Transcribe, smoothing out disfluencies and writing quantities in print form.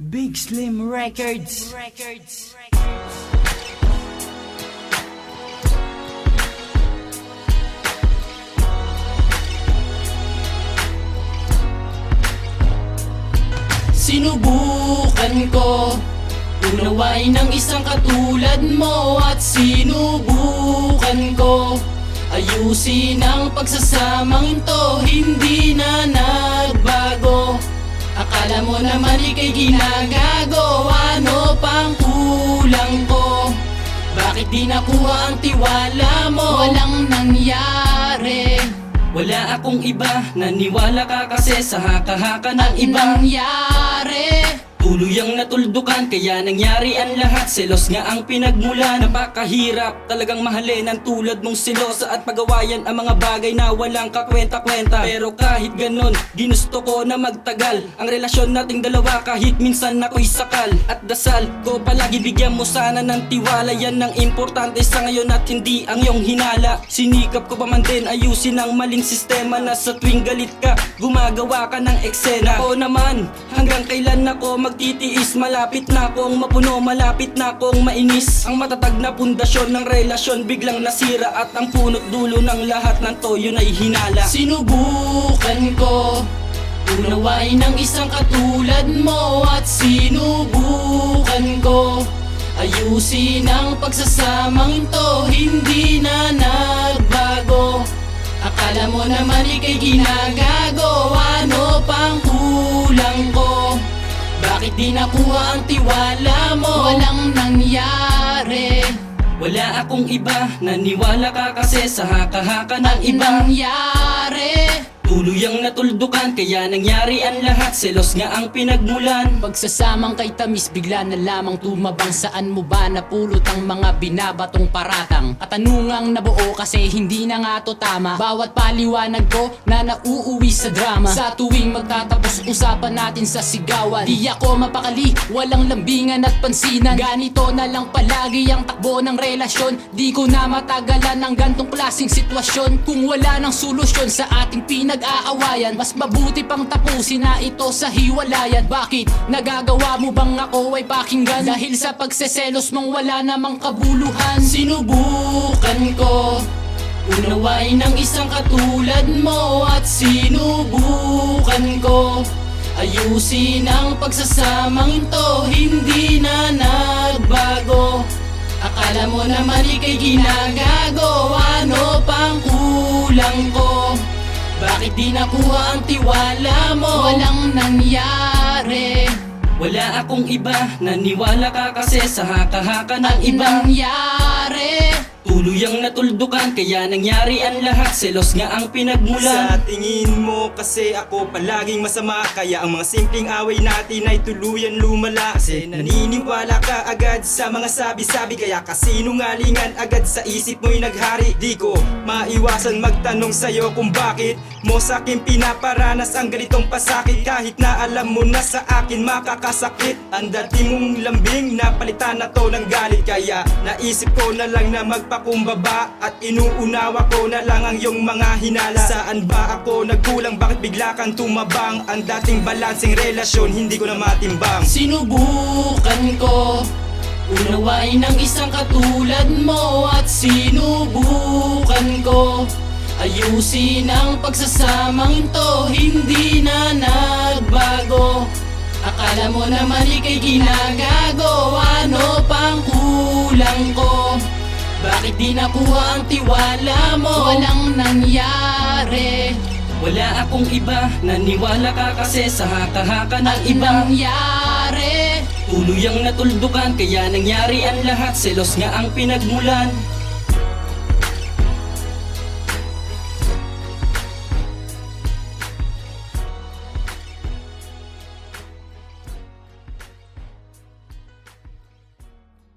Big Slim Records. Sinubukan ko unawain ng isang katulad mo, at sinubukan ko ayusin ang pagsasamang ito. Hindi na nagbago. Akala mo naman ika'y ginagago. Ano pang kulang ko? Bakit di nakuha ang tiwala mo? Walang nangyari. Wala akong iba, naniwala ka kasi sa haka-haka ng ibang nangyari. Tuluyang natuldukan, kaya nangyari ang lahat. Selos nga ang pinagmula. Napakahirap talagang mahalin ang tulad mong silosa at pagawayan ang mga bagay na walang kakwenta-kwenta. Pero kahit ganun, ginusto ko na magtagal ang relasyon nating dalawa, kahit minsan ako'y sakal. At dasal ko palagi, bigyan mo sana ng tiwala. Yan ang importante sa ngayon at hindi ang iyong hinala. Sinikap ko pa man din ayusin ang maling sistema na sa tuwing galit ka, gumagawa ka ng eksena. O naman, hanggang kailan ako magtitiis? Malapit na akong mapuno, malapit na akong mainis. Ang matatag na pundasyon ng relasyon biglang nasira, at ang punot dulo ng lahat ng to, yun ay hinala. Sinubukan ko unawain ng isang katulad mo, at sinubukan ko ayusin ang pagsasamang ito. Hindi na nagbago. Akala mo naman ika'y ginagago. Ano pang kulang ko? Bakit di nakuha ang tiwala mo? Walang nangyari. Wala akong iba, naniwala ka kasi sa haka-haka ng ibang nangyari. Tuluyang natuldukan, kaya nangyari ang lahat. Selos nga ang pinagmulan. Pagsasamang kay tamis, bigla na lamang tumabang. Saan mo ba napulot ang mga binabatong paratang? Katanungang nabuo kasi hindi na nga to tama. Bawat paliwanag ko na nauuwi sa drama. Sa tuwing magtatapos, usapan natin sa sigawan. Di ako mapakali, walang lambingan at pansinan. Ganito na lang palagi ang takbo ng relasyon. Di ko na matagalan ng gantong klaseng sitwasyon. Kung wala ng solusyon sa ating pinag-aawayan, mas mabuti pang tapusin na ito sa hiwalayan. Bakit? Nagagawa mo bang ako ay pakinggan? Dahil sa pagseselos mong wala namang kabuluhan. Sinubukan ko unawain ng isang katulad mo, at sinubukan ko ayusin ang pagsasamang ito. Hindi na nagbago. Akala mo naman ika'y ginagago. Ano pang kulang ko? Bakit di nakuha ang tiwala mo? Walang nangyari. Wala akong iba, naniwala ka kasi sa haka-haka ng ibang nangyari. Tuluyang natuldukan, kaya nangyari ang lahat. Selos nga ang pinagmulan. Sa tingin mo kasi ako palaging masama, kaya ang mga simpleng away natin ay tuluyan lumala. Kasi naniniwala ka agad sa mga sabi-sabi, kaya kasinungalingan agad sa isip mo'y naghari. Di ko maiwasan magtanong sa'yo kung bakit mo sa'kin pinaparanas ang ganitong pasakit. Kahit na alam mo na sa akin makakasakit ang dati mong lambing, napalitan na to ng galit. Kaya naisip ko na lang na magpakumbaba, at inuunawa ko na lang ang iyong mga hinala. Saan ba ako nagkulang? Bakit bigla kang tumabang? Ang dating balanseng relasyon hindi ko na matimbang. Sinubukan ko unawain ng isang katulad mo, at sinubukan ko ayusin ang pagsasamang ito. Hindi na nagbago. Akala mo naman ika'y ginagago. Ano pang kulang ko? Bakit di nakuha ang tiwala mo? Walang nangyari. Wala akong iba, naniwala ka kasi sa haka-haka ng ibang nangyari. Tuluyang natuldukan, kaya nangyari ang lahat. Selos nga ang pinagmulan.